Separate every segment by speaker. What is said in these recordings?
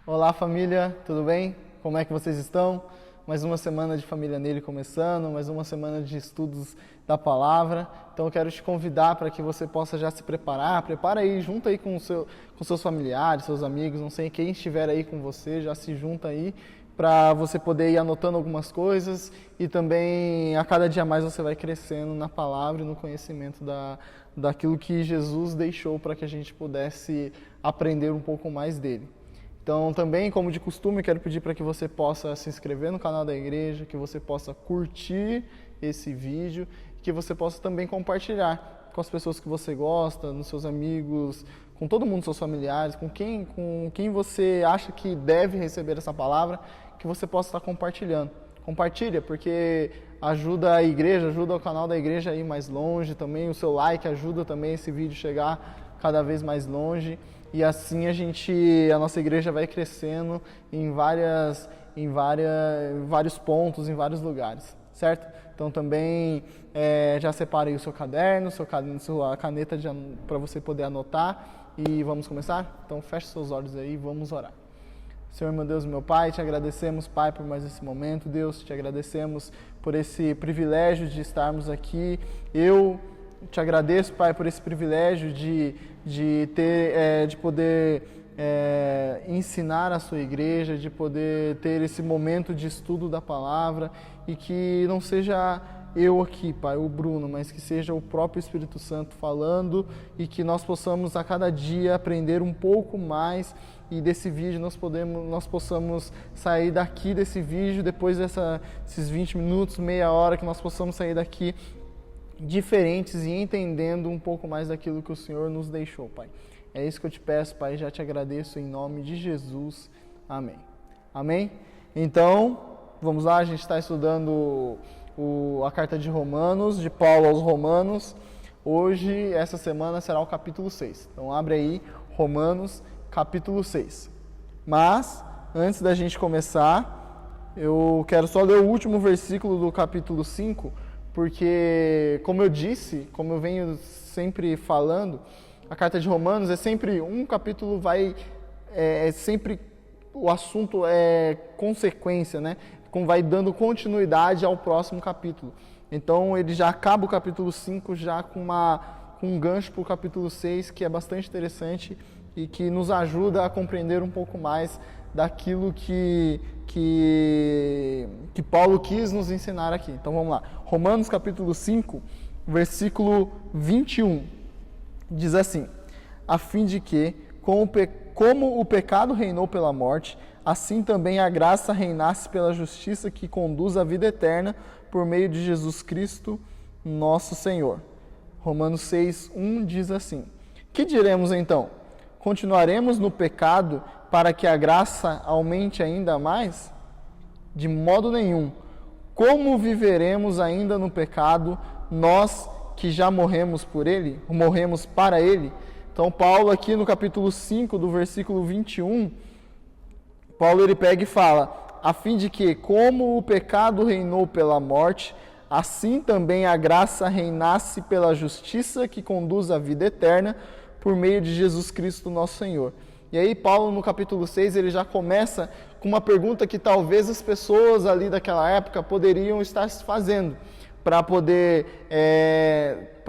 Speaker 1: Olá família, tudo bem? Como é que vocês estão? Mais uma semana de Família Nele começando, mais uma semana de estudos da palavra. Então eu quero te convidar para que você possa já se preparar. Prepara aí, junta aí com seus familiares, seus amigos, não sei quem estiver aí com você, já se junta aí para você poder ir anotando algumas coisas e também a cada dia mais você vai crescendo na palavra e no conhecimento daquilo que Jesus deixou para que a gente pudesse aprender um pouco mais dele. Então, também, como de costume, quero pedir para que você possa se inscrever no canal da igreja, que você possa curtir esse vídeo, que você possa também compartilhar com as pessoas que você gosta, nos seus amigos, com todo mundo, seus familiares, com quem você acha que deve receber essa palavra, que você possa estar compartilhando. Compartilha, porque ajuda a igreja, ajuda o canal da igreja a ir mais longe também, o seu like ajuda também esse vídeo chegar cada vez mais longe. E assim a nossa igreja vai crescendo em vários pontos, em vários lugares, certo? Então também já separei o seu caderno, sua caneta para você poder anotar e vamos começar? Então feche seus olhos aí e vamos orar. Senhor, meu Deus, meu Pai, te agradecemos, Pai, por mais esse momento. Deus, te agradecemos por esse privilégio de estarmos aqui. Eu te agradeço, Pai, por esse privilégio de poder ensinar a sua igreja, de poder ter esse momento de estudo da palavra e que não seja eu aqui, Pai, o Bruno, mas que seja o próprio Espírito Santo falando e que nós possamos a cada dia aprender um pouco mais e desse vídeo nós possamos sair daqui desse vídeo, depois desses 20 minutos, meia hora, que nós possamos sair daqui diferentes e entendendo um pouco mais daquilo que o Senhor nos deixou, Pai. É isso que eu te peço, Pai, já te agradeço em nome de Jesus. Amém. Amém? Então, vamos lá, a gente está estudando a carta de Romanos, de Paulo aos Romanos. Hoje, essa semana, será o capítulo 6. Então, abre aí, Romanos, capítulo 6. Mas, antes da gente começar, eu quero só ler o último versículo do capítulo 5, porque, como eu disse, como eu venho sempre falando, a carta de Romanos é sempre um capítulo, sempre o assunto é consequência, né? Como vai dando continuidade ao próximo capítulo. Então, ele já acaba o capítulo 5 já com um gancho para o capítulo 6, que é bastante interessante e que nos ajuda a compreender um pouco mais daquilo que Paulo quis nos ensinar aqui. Então vamos lá. Romanos capítulo 5, versículo 21, diz assim: a fim de que, como o pecado reinou pela morte, assim também a graça reinasse pela justiça que conduz à vida eterna por meio de Jesus Cristo, nosso Senhor. Romanos 6, 1 diz assim: que diremos então? Continuaremos no pecado para que a graça aumente ainda mais? De modo nenhum. Como viveremos ainda no pecado, nós que já morremos para ele? Então, Paulo aqui no capítulo 5, do versículo 21, Paulo ele pega e fala: a fim de que, como o pecado reinou pela morte, assim também a graça reinasse pela justiça que conduz à vida eterna, por meio de Jesus Cristo, nosso Senhor. E aí Paulo, no capítulo 6, ele já começa com uma pergunta que talvez as pessoas ali daquela época poderiam estar se fazendo, para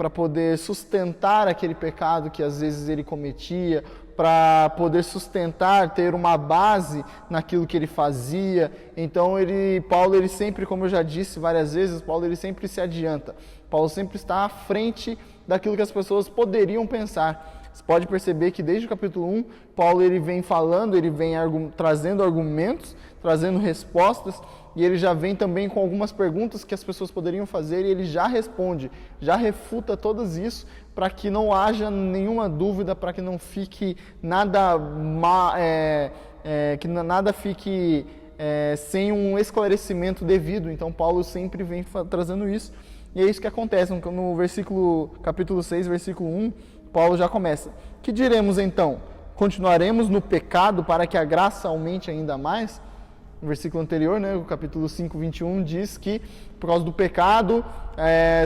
Speaker 1: poder sustentar aquele pecado que às vezes ele cometia, para poder sustentar, ter uma base naquilo que ele fazia. Então Paulo ele sempre, como eu já disse várias vezes, Paulo ele sempre se adianta. Paulo sempre está à frente daquilo que as pessoas poderiam pensar. Você pode perceber que desde o capítulo 1, Paulo ele vem falando, ele vem trazendo argumentos, trazendo respostas, e ele já vem também com algumas perguntas que as pessoas poderiam fazer, e ele já responde, já refuta todas isso, para que não haja nenhuma dúvida, para que não fique nada fique sem um esclarecimento devido. Então Paulo sempre vem trazendo isso, e é isso que acontece no capítulo 6, versículo 1, Paulo já começa: que diremos então? Continuaremos no pecado para que a graça aumente ainda mais? No versículo anterior, o capítulo 5, 21, diz que por causa do pecado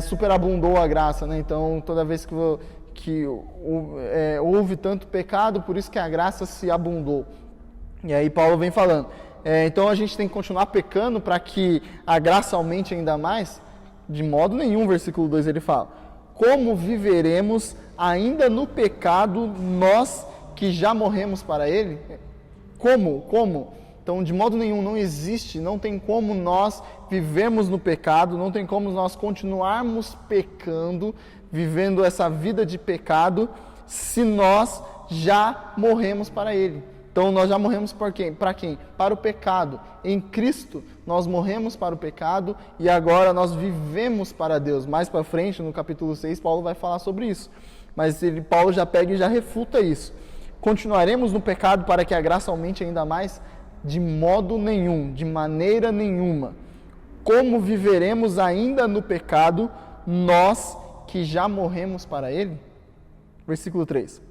Speaker 1: superabundou a graça. Então, toda vez que houve tanto pecado, por isso que a graça se abundou. E aí Paulo vem falando, então a gente tem que continuar pecando para que a graça aumente ainda mais? De modo nenhum, versículo 2 ele fala, como viveremos ainda no pecado nós que já morremos para ele? Como? Então, de modo nenhum, não existe, não tem como nós vivermos no pecado, não tem como nós continuarmos pecando, vivendo essa vida de pecado, se nós já morremos para ele. Então, nós já morremos para quem? Para o pecado. Em Cristo, nós morremos para o pecado e agora nós vivemos para Deus. Mais para frente, no capítulo 6, Paulo vai falar sobre isso. Mas Paulo já pega e já refuta isso. Continuaremos no pecado para que a graça aumente ainda mais? De modo nenhum, de maneira nenhuma. Como viveremos ainda no pecado, nós que já morremos para ele? Versículo 3.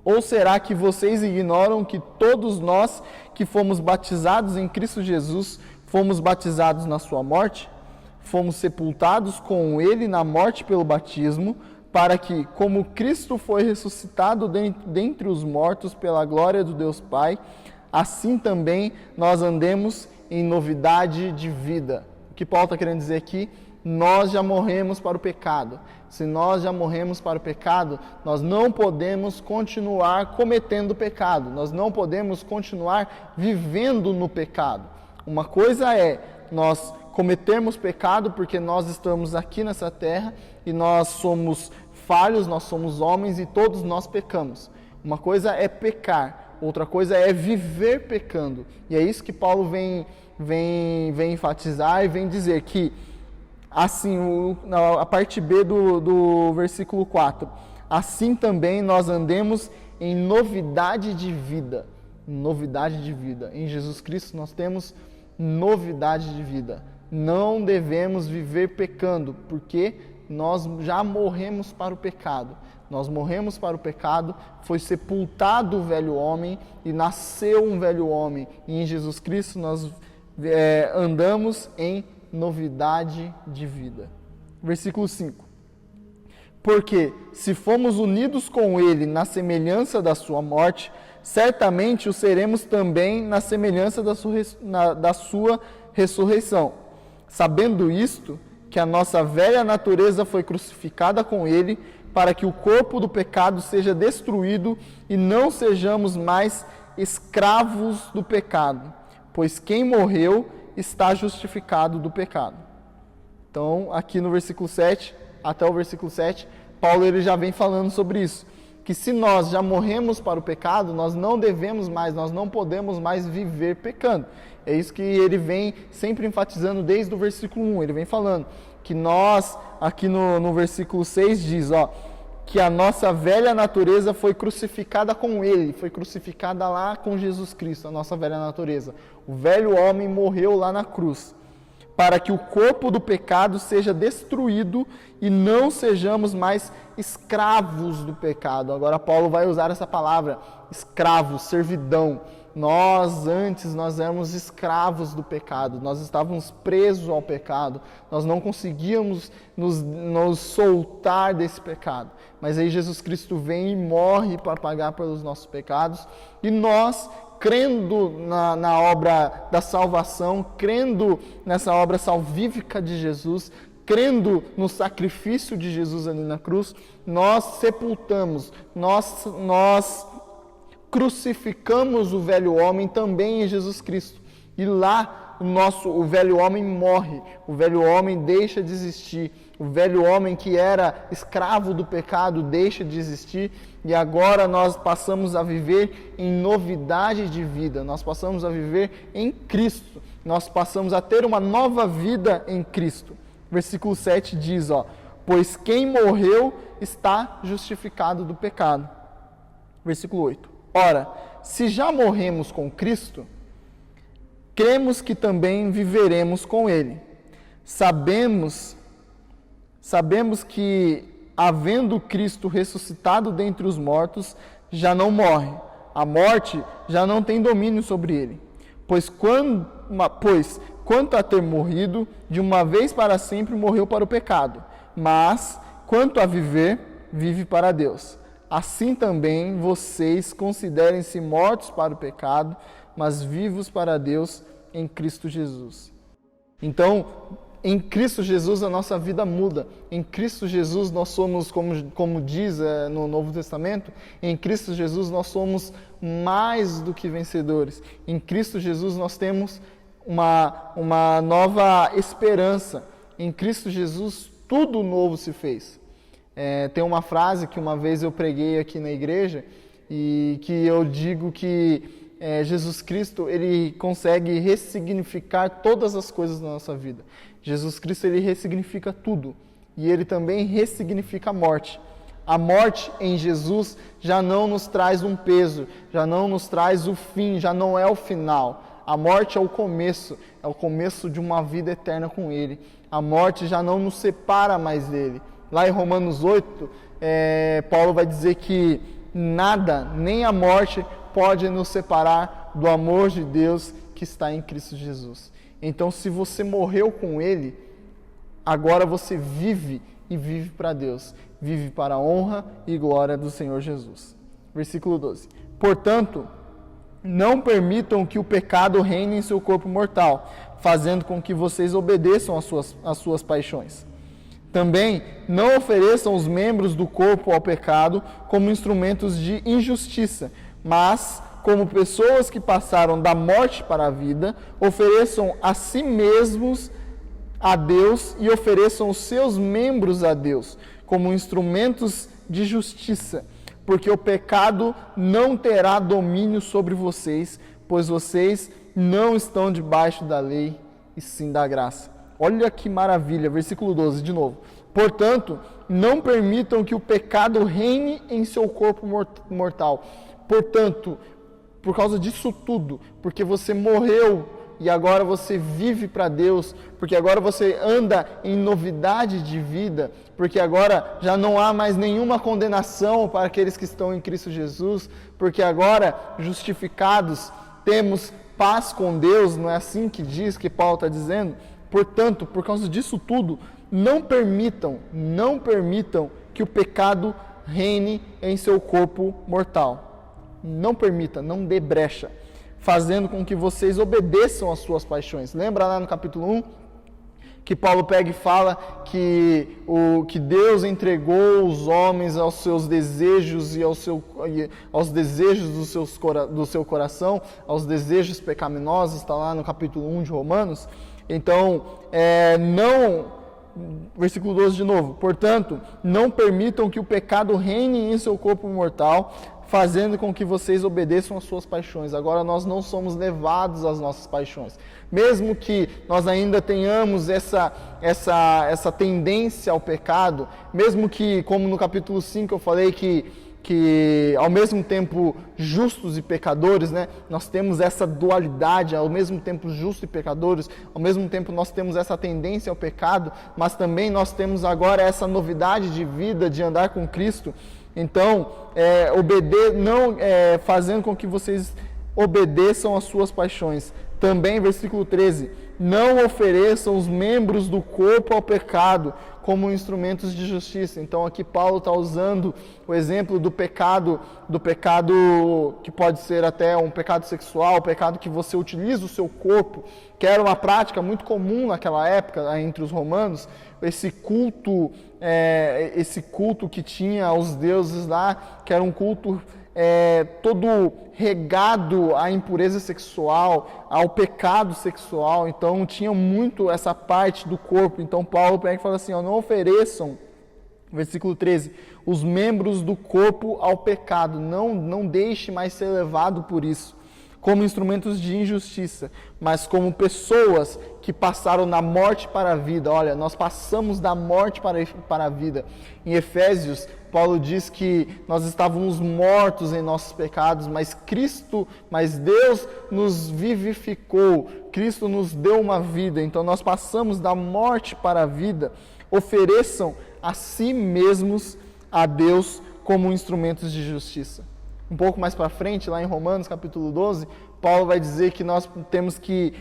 Speaker 1: Ou será que vocês ignoram que todos nós que fomos batizados em Cristo Jesus, fomos batizados na sua morte? Fomos sepultados com ele na morte pelo batismo, para que, como Cristo foi ressuscitado dentre os mortos pela glória do Deus Pai, assim também nós andemos em novidade de vida. O que Paulo está querendo dizer aqui? Nós já morremos para o pecado. Se nós já morremos para o pecado, nós não podemos continuar cometendo pecado. Nós não podemos continuar vivendo no pecado. Uma coisa é nós cometermos pecado porque nós estamos aqui nessa terra e nós somos falhos, nós somos homens e todos nós pecamos. Uma coisa é pecar, outra coisa é viver pecando. E é isso que Paulo vem enfatizar e vem dizer que, assim, a parte B do versículo 4, assim também nós andemos em novidade de vida. Novidade de vida. Em Jesus Cristo nós temos novidade de vida. Não devemos viver pecando, porque nós já morremos para o pecado. Nós morremos para o pecado, foi sepultado o velho homem e nasceu um velho homem. E em Jesus Cristo nós andamos em novidade de vida. Versículo 5. Porque se fomos unidos com ele na semelhança da sua morte, certamente o seremos também na semelhança da sua ressurreição. Sabendo isto, que a nossa velha natureza foi crucificada com ele, para que o corpo do pecado seja destruído e não sejamos mais escravos do pecado, pois quem morreu está justificado do pecado. Então, aqui no versículo 7, até o versículo 7, Paulo ele já vem falando sobre isso, que se nós já morremos para o pecado, nós não devemos mais, nós não podemos mais viver pecando. É isso que ele vem sempre enfatizando desde o versículo 1, ele vem falando que nós, aqui no versículo 6 diz, que a nossa velha natureza foi crucificada com ele, foi crucificada lá com Jesus Cristo, a nossa velha natureza. O velho homem morreu lá na cruz, para que o corpo do pecado seja destruído e não sejamos mais escravos do pecado. Agora Paulo vai usar essa palavra, escravo, servidão. Nós éramos escravos do pecado, nós estávamos presos ao pecado, nós não conseguíamos nos soltar desse pecado. Mas aí Jesus Cristo vem e morre para pagar pelos nossos pecados, e nós, crendo na obra da salvação, crendo nessa obra salvífica de Jesus, crendo no sacrifício de Jesus ali na cruz, nós sepultamos, nós crucificamos o velho homem também em Jesus Cristo. E lá o velho homem morre, o velho homem deixa de existir, o velho homem que era escravo do pecado deixa de existir, e agora nós passamos a viver em novidade de vida, nós passamos a viver em Cristo, nós passamos a ter uma nova vida em Cristo. Versículo 7 diz, pois quem morreu está justificado do pecado. Versículo 8. Ora, se já morremos com Cristo, cremos que também viveremos com ele. Sabemos que, havendo Cristo ressuscitado dentre os mortos, já não morre. A morte já não tem domínio sobre ele. Pois quanto a ter morrido, de uma vez para sempre morreu para o pecado. Mas, quanto a viver, vive para Deus. Assim também vocês considerem-se mortos para o pecado, mas vivos para Deus em Cristo Jesus. Então, em Cristo Jesus a nossa vida muda. Em Cristo Jesus nós somos, como diz no Novo Testamento, em Cristo Jesus nós somos mais do que vencedores. Em Cristo Jesus nós temos uma nova esperança. Em Cristo Jesus tudo novo se fez. Tem uma frase que uma vez eu preguei aqui na igreja e que eu digo que Jesus Cristo, ele consegue ressignificar todas as coisas da nossa vida. Jesus Cristo, ele ressignifica tudo. E ele também ressignifica a morte. A morte em Jesus já não nos traz um peso, já não nos traz o fim, já não é o final. A morte é o começo de uma vida eterna com ele. A morte já não nos separa mais dele. Lá em Romanos 8, Paulo vai dizer que nada, nem a morte, pode nos separar do amor de Deus que está em Cristo Jesus. Então, se você morreu com Ele, agora você vive e vive para Deus. Vive para a honra e glória do Senhor Jesus. Versículo 12. Portanto, não permitam que o pecado reine em seu corpo mortal, fazendo com que vocês obedeçam às suas paixões. Também não ofereçam os membros do corpo ao pecado como instrumentos de injustiça, mas, como pessoas que passaram da morte para a vida, ofereçam a si mesmos a Deus e ofereçam os seus membros a Deus, como instrumentos de justiça, porque o pecado não terá domínio sobre vocês, pois vocês não estão debaixo da lei, e sim da graça. Olha que maravilha, versículo 12 de novo. Portanto, não permitam que o pecado reine em seu corpo mortal. Portanto, por causa disso tudo, porque você morreu e agora você vive para Deus, porque agora você anda em novidade de vida, porque agora já não há mais nenhuma condenação para aqueles que estão em Cristo Jesus, porque agora, justificados, temos paz com Deus, não é assim que diz, que Paulo está dizendo? Portanto, por causa disso tudo, não permitam que o pecado reine em seu corpo mortal. Não permita, não dê brecha, fazendo com que vocês obedeçam às suas paixões. Lembra lá no capítulo 1, que Paulo pega e fala que Deus entregou os homens aos seus desejos e aos desejos do seu coração, aos desejos pecaminosos, está lá no capítulo 1 de Romanos. Então, versículo 12 de novo. Portanto, não permitam que o pecado reine em seu corpo mortal, fazendo com que vocês obedeçam às suas paixões. Agora nós não somos levados às nossas paixões. Mesmo que nós ainda tenhamos essa tendência ao pecado, mesmo que, como no capítulo 5 eu falei que ao mesmo tempo justos e pecadores, né, nós temos essa dualidade, ao mesmo tempo justos e pecadores, ao mesmo tempo nós temos essa tendência ao pecado, mas também nós temos agora essa novidade de vida, de andar com Cristo. Então, fazendo com que vocês obedeçam às suas paixões. Também, versículo 13, não ofereçam os membros do corpo ao pecado como instrumentos de justiça. Então, aqui Paulo está usando o exemplo do pecado que pode ser até um pecado sexual, o pecado que você utiliza o seu corpo, que era uma prática muito comum naquela época, entre os romanos, esse culto que tinha aos deuses lá, que era um culto todo regado à impureza sexual, ao pecado sexual. Então tinha muito essa parte do corpo. Então Paulo pega e fala assim, não ofereçam, versículo 13, os membros do corpo ao pecado, não deixe mais ser levado por isso, como instrumentos de injustiça, mas como pessoas que passaram da morte para a vida. Olha, nós passamos da morte para a vida. Em Efésios, Paulo diz que nós estávamos mortos em nossos pecados, mas Deus nos vivificou, Cristo nos deu uma vida, então nós passamos da morte para a vida. Ofereçam a si mesmos a Deus como instrumentos de justiça. Um pouco mais para frente, lá em Romanos capítulo 12, Paulo vai dizer que nós temos que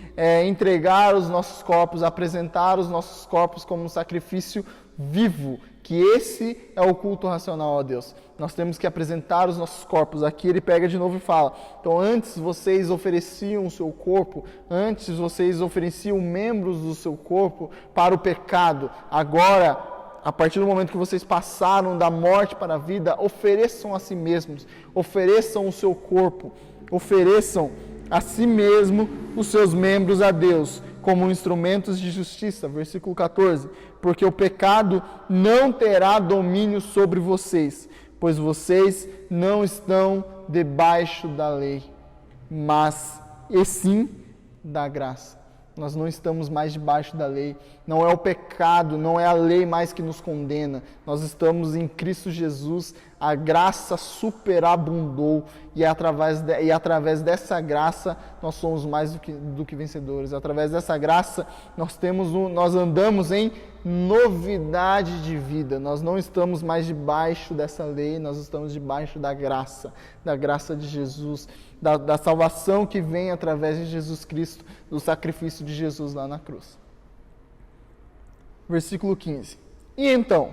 Speaker 1: entregar os nossos corpos, apresentar os nossos corpos como um sacrifício vivo, que esse é o culto racional a Deus. Nós temos que apresentar os nossos corpos. Aqui ele pega de novo e fala, então antes vocês ofereciam o seu corpo, antes vocês ofereciam membros do seu corpo para o pecado. Agora, a partir do momento que vocês passaram da morte para a vida, ofereçam a si mesmos, ofereçam o seu corpo, ofereçam a si mesmo os seus membros a Deus, como instrumentos de justiça. Versículo 14. Porque o pecado não terá domínio sobre vocês, pois vocês não estão debaixo da lei, mas e sim da graça. Nós não estamos mais debaixo da lei. Não é o pecado, não é a lei mais que nos condena. Nós estamos em Cristo Jesus. A graça superabundou e através dessa graça nós somos mais do que vencedores. Através dessa graça nós andamos em novidade de vida. Nós não estamos mais debaixo dessa lei, nós estamos debaixo da graça de Jesus, da salvação que vem através de Jesus Cristo, do sacrifício de Jesus lá na cruz. Versículo 15. E então,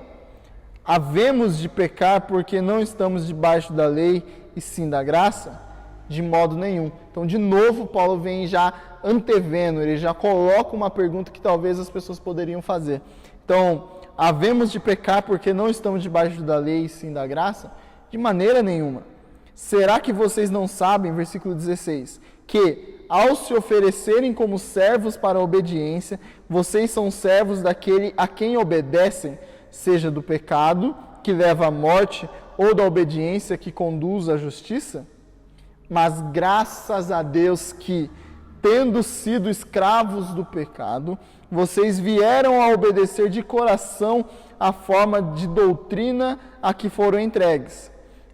Speaker 1: havemos de pecar porque não estamos debaixo da lei e sim da graça? De modo nenhum. Então, de novo, Paulo vem já antevendo, ele já coloca uma pergunta que talvez as pessoas poderiam fazer. Então, havemos de pecar porque não estamos debaixo da lei e sim da graça? De maneira nenhuma. Será que vocês não sabem, versículo 16, que ao se oferecerem como servos para a obediência, vocês são servos daquele a quem obedecem, seja do pecado, que leva à morte, ou da obediência, que conduz à justiça? Mas graças a Deus que, tendo sido escravos do pecado, vocês vieram a obedecer de coração a forma de doutrina a que foram entregues.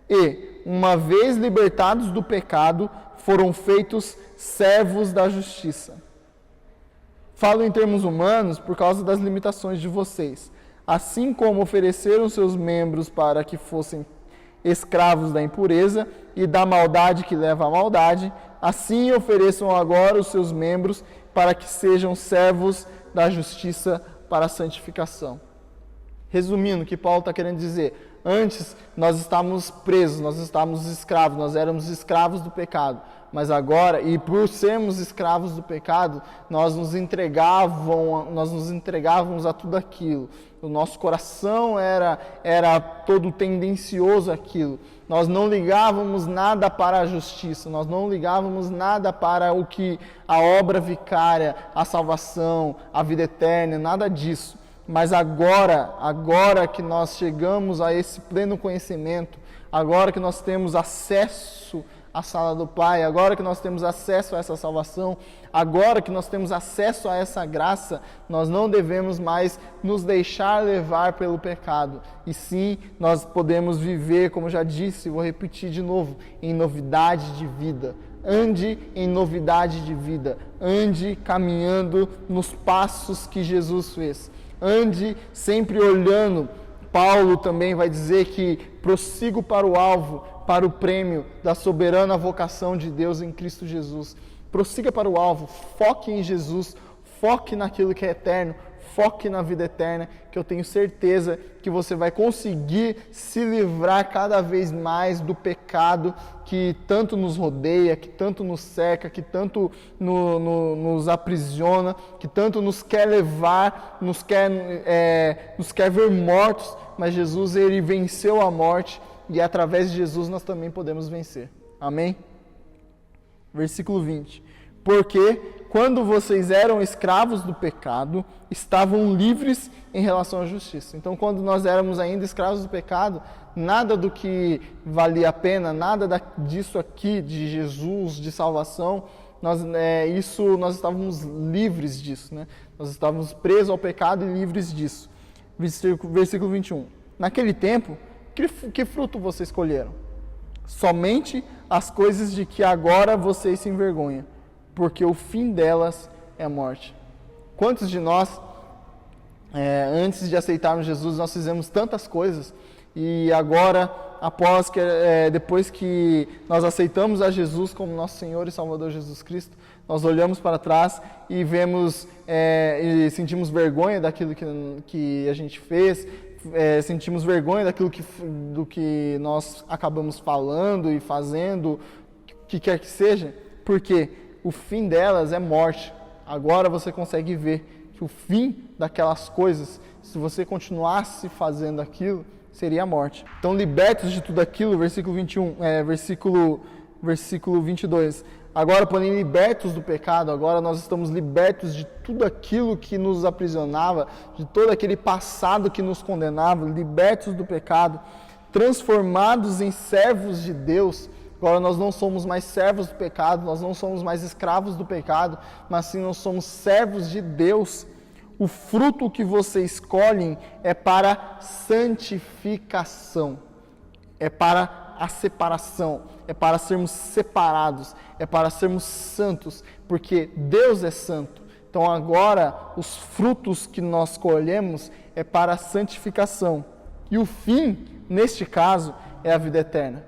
Speaker 1: E, uma vez libertados do pecado, foram feitos servos da justiça. Falo em termos humanos por causa das limitações de vocês. Assim como ofereceram seus membros para que fossem escravos da impureza e da maldade que leva à maldade, assim ofereçam agora os seus membros para que sejam servos da justiça para a santificação. Resumindo, o que Paulo está querendo dizer? Antes nós estávamos presos, nós estávamos escravos, nós éramos escravos do pecado. Mas agora, e por sermos escravos do pecado, nós nos entregávamos a tudo aquilo. O nosso coração era todo tendencioso àquilo. Nós não ligávamos nada para a justiça, nós não ligávamos nada para o que a obra vicária, a salvação, a vida eterna, nada disso. Mas agora que nós chegamos a esse pleno conhecimento, agora que nós temos acesso à sala do Pai, agora que nós temos acesso a essa salvação, agora que nós temos acesso a essa graça, nós não devemos mais nos deixar levar pelo pecado. E sim, nós podemos viver, como já disse, vou repetir de novo, em novidade de vida. Ande em novidade de vida. Ande caminhando nos passos que Jesus fez. Ande sempre olhando. Paulo também vai dizer que prossigo para o alvo, para o prêmio da soberana vocação de Deus em Cristo Jesus. Prossiga para o alvo, foque em Jesus, foque naquilo que é eterno, foque na vida eterna, que eu tenho certeza que você vai conseguir se livrar cada vez mais do pecado que tanto nos rodeia, que tanto nos cerca, que tanto nos aprisiona, que tanto nos quer levar, nos quer ver mortos, mas Jesus, ele venceu a morte e através de Jesus nós também podemos vencer. Amém? Versículo 20. Porque quando vocês eram escravos do pecado, estavam livres em relação à justiça. Então, quando nós éramos ainda escravos do pecado, nada do que valia a pena, nada disso aqui, de Jesus, de salvação, nós estávamos livres disso, né? Nós estávamos presos ao pecado e livres disso. Versículo 21. Naquele tempo, que fruto vocês colheram? Somente as coisas de que agora vocês se envergonham, porque o fim delas é a morte. Quantos de nós, antes de aceitarmos Jesus, nós fizemos tantas coisas e agora, depois que nós aceitamos a Jesus como nosso Senhor e Salvador Jesus Cristo, nós olhamos para trás e vemos e sentimos vergonha daquilo que a gente fez, sentimos vergonha do que nós acabamos falando e fazendo, o que quer que seja, porque o fim delas é morte. Agora você consegue ver que o fim daquelas coisas, se você continuasse fazendo aquilo, seria a morte. Então, libertos de tudo aquilo, versículo 21, versículo 22. Agora, porém, libertos do pecado, agora nós estamos libertos de tudo aquilo que nos aprisionava, de todo aquele passado que nos condenava, libertos do pecado, transformados em servos de Deus. Agora nós não somos mais servos do pecado, nós não somos mais escravos do pecado, mas sim nós somos servos de Deus. O fruto que vocês escolhem é para santificação, é para a separação, é para sermos separados, é para sermos santos, porque Deus é santo. Então agora os frutos que nós colhemos é para a santificação. E o fim, neste caso, é a vida eterna.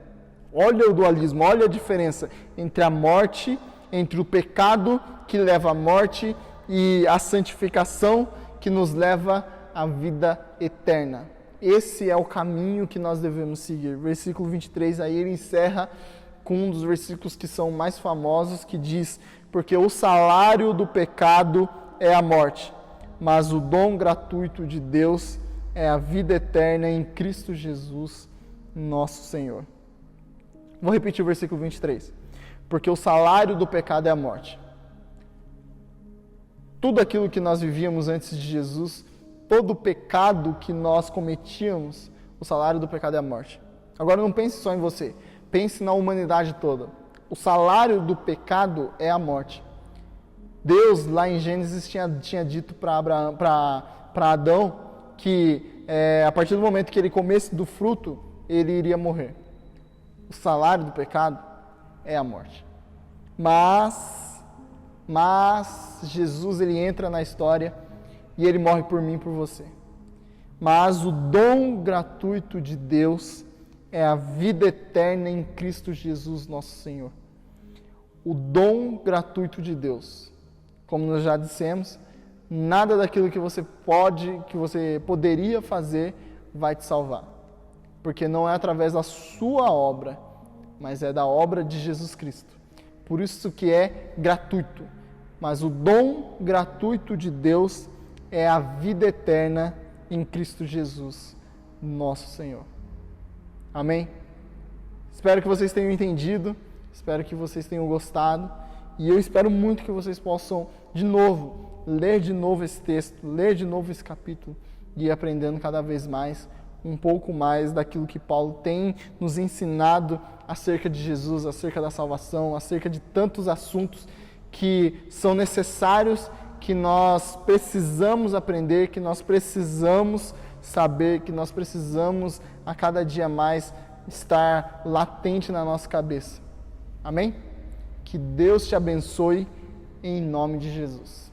Speaker 1: Olha o dualismo, olha a diferença entre a morte, entre o pecado que leva à morte e a santificação que nos leva à vida eterna. Esse é o caminho que nós devemos seguir. Versículo 23, aí ele encerra com um dos versículos que são mais famosos, que diz: porque o salário do pecado é a morte, mas o dom gratuito de Deus é a vida eterna em Cristo Jesus, nosso Senhor. Vou repetir o versículo 23. Porque o salário do pecado é a morte. Tudo aquilo que nós vivíamos antes de Jesus, todo o pecado que nós cometíamos, o salário do pecado é a morte. Agora não pense só em você, pense na humanidade toda. O salário do pecado é a morte. Deus, lá em Gênesis, tinha dito para Adão que a partir do momento que ele comesse do fruto, ele iria morrer. O salário do pecado é a morte. Mas Jesus, ele entra na história e ele morre por mim e por você. Mas o dom gratuito de Deus é a vida eterna em Cristo Jesus, nosso Senhor. O dom gratuito de Deus. Como nós já dissemos, nada daquilo que você poderia fazer vai te salvar. Porque não é através da sua obra, mas é da obra de Jesus Cristo. Por isso que é gratuito. Mas o dom gratuito de Deus é a vida eterna em Cristo Jesus, nosso Senhor. Amém? Espero que vocês tenham entendido, espero que vocês tenham gostado, e eu espero muito que vocês possam, de novo, ler de novo esse texto, ler de novo esse capítulo, e ir aprendendo cada vez mais, um pouco mais daquilo que Paulo tem nos ensinado acerca de Jesus, acerca da salvação, acerca de tantos assuntos que são necessários, que nós precisamos aprender, que nós precisamos saber, que nós precisamos a cada dia mais estar latente na nossa cabeça. Amém? Que Deus te abençoe em nome de Jesus.